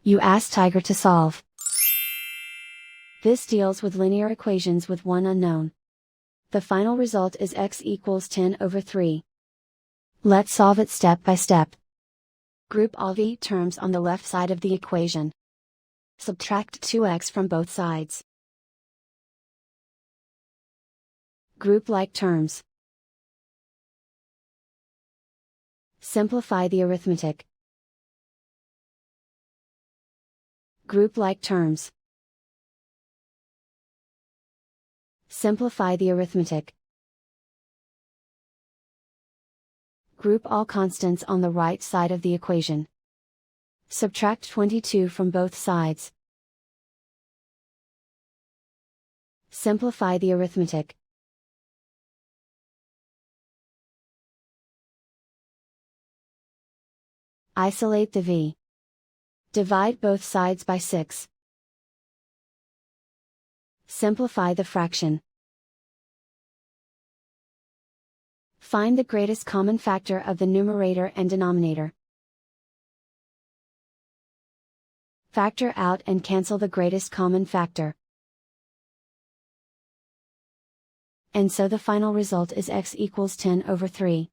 You ask Tiger to solve. This deals with linear equations with one unknown. The final result is x equals 10/3. Let's solve it step by step. Group all v terms on the left side of the equation. Subtract 2x from both sides. Group like terms. Simplify the arithmetic. Group like terms. Simplify the arithmetic. Group all constants on the right side of the equation. Subtract 22 from both sides. Simplify the arithmetic. Isolate the v. Divide both sides by 6. Simplify the fraction. Find the greatest common factor of the numerator and denominator. Factor out and cancel the greatest common factor. And so the final result is x equals 10/3.